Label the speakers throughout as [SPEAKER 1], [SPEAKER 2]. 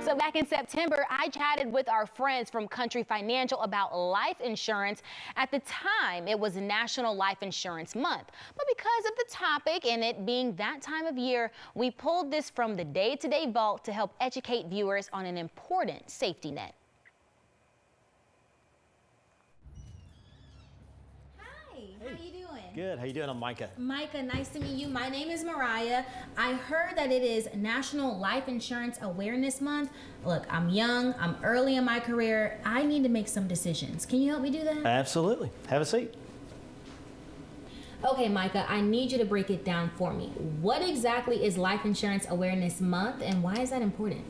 [SPEAKER 1] So back in September, I chatted with our friends from Country Financial about life insurance. At the time, it was National Life Insurance Month. But because of the topic and it being that time of year, we pulled this from the Day-to-Day Vault to help educate viewers on an important safety net.
[SPEAKER 2] How you doing?
[SPEAKER 3] Good. How you doing? I'm Micah.
[SPEAKER 2] Micah, nice to meet you. My name is Mariah. I heard that it is National Life Insurance Awareness Month. Look, I'm young. I'm early in my career. I need to make some decisions. Can you help me do that?
[SPEAKER 3] Absolutely. Have a seat.
[SPEAKER 2] Okay, Micah, I need you to break it down for me. What exactly is Life Insurance Awareness Month and why is that important?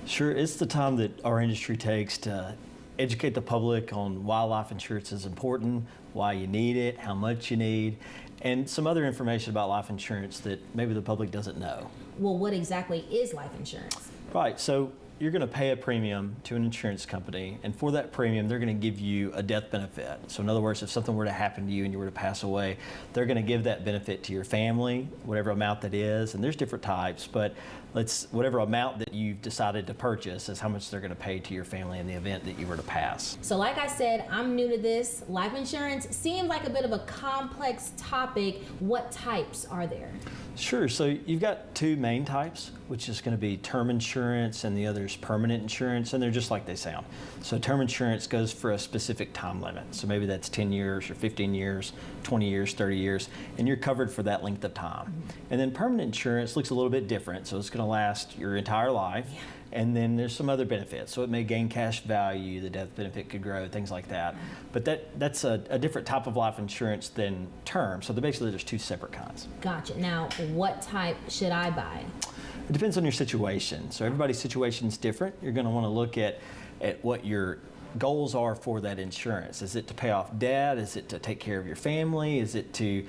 [SPEAKER 3] Sure. It's the time that our industry takes to educate the public on why life insurance is important, why you need it, how much you need, and some other information about life insurance that maybe the public doesn't know.
[SPEAKER 2] Well, what exactly is life insurance?
[SPEAKER 3] Right. So you're going to pay a premium to an insurance company, and for that premium, they're going to give you a death benefit. So in other words, if something were to happen to you and you were to pass away, they're going to give that benefit to your family, whatever amount that is, and there's different types, but whatever amount that you've decided to purchase is how much they're going to pay to your family in the event that you were to pass.
[SPEAKER 2] So like I said, I'm new to this. Life insurance seems like a bit of a complex topic. What types are there?
[SPEAKER 3] Sure. So you've got two main types, which is going to be term insurance and the other is permanent insurance, and they're just like they sound. So term insurance goes for a specific time limit. So maybe that's 10 years or 15 years, 20 years, 30 years, and you're covered for that length of time. And then permanent insurance looks a little bit different. So it's going to last your entire life. And then there's some other benefits. So it may gain cash value, the death benefit could grow, things like that. But that's a different type of life insurance than term. So basically there's two separate kinds.
[SPEAKER 2] Gotcha. Now, what type should I buy?
[SPEAKER 3] It depends on your situation. So everybody's situation is different. You're going to want to look at what your goals are for that insurance. Is it to pay off debt? Is it to take care of your family? Is it to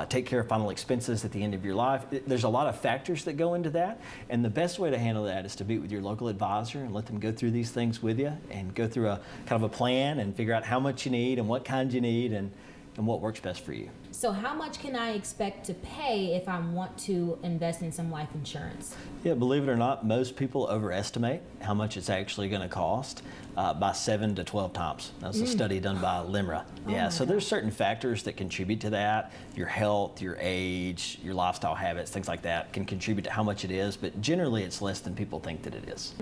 [SPEAKER 3] take care of final expenses at the end of your life? There's a lot of factors that go into that, and the best way to handle that is to meet with your local advisor and let them go through these things with you and go through a kind of a plan and figure out how much you need and what kind you need and what works best for you.
[SPEAKER 2] So how much can I expect to pay if I want to invest in some life insurance?
[SPEAKER 3] Yeah, believe it or not, most people overestimate how much it's actually going to cost by 7 to 12 times. That's a study done by LIMRA. Yeah, so there's certain factors that contribute to that. Your health, your age, your lifestyle habits, things like that can contribute to how much it is, but generally it's less than people think that it is.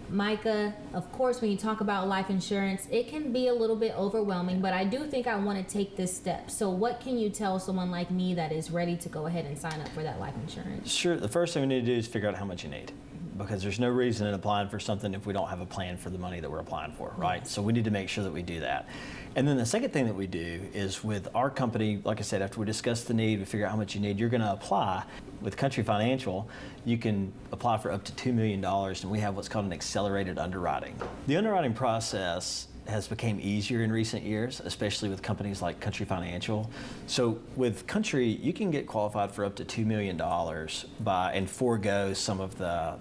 [SPEAKER 2] Micah, of course, when you talk about life insurance, it can be a little bit overwhelming, but I do think I want to take this step. So what can you tell someone like me that is ready to go ahead and sign up for that life insurance?
[SPEAKER 3] Sure, the first thing we need to do is figure out how much you need, because there's no reason in applying for something if we don't have a plan for the money that we're applying for, right? So we need to make sure that we do that. And then the second thing that we do is with our company, like I said, after we discuss the need, we figure out how much you need, you're going to apply. With Country Financial, you can apply for up to $2 million, and we have what's called an accelerated underwriting. The underwriting process has become easier in recent years, especially with companies like Country Financial. So with Country, you can get qualified for up to $2 million and forego some of the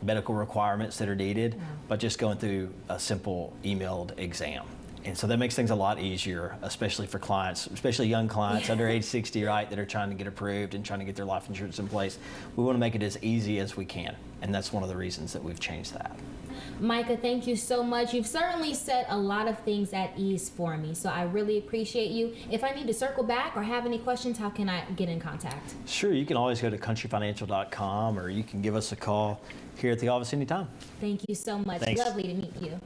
[SPEAKER 3] medical requirements that are needed by just going through a simple emailed exam. And so that makes things a lot easier, especially for clients, especially young clients under age 60, right, that are trying to get approved and trying to get their life insurance in place. We want to make it as easy as we can, and that's one of the reasons that we've changed that.
[SPEAKER 2] Micah, thank you so much. You've certainly set a lot of things at ease for me, so I really appreciate you. If I need to circle back or have any questions, how can I get in contact?
[SPEAKER 3] Sure, you can always go to countryfinancial.com or you can give us a call here at the office anytime.
[SPEAKER 2] Thank you so much.
[SPEAKER 3] Thanks.
[SPEAKER 2] Lovely to meet you.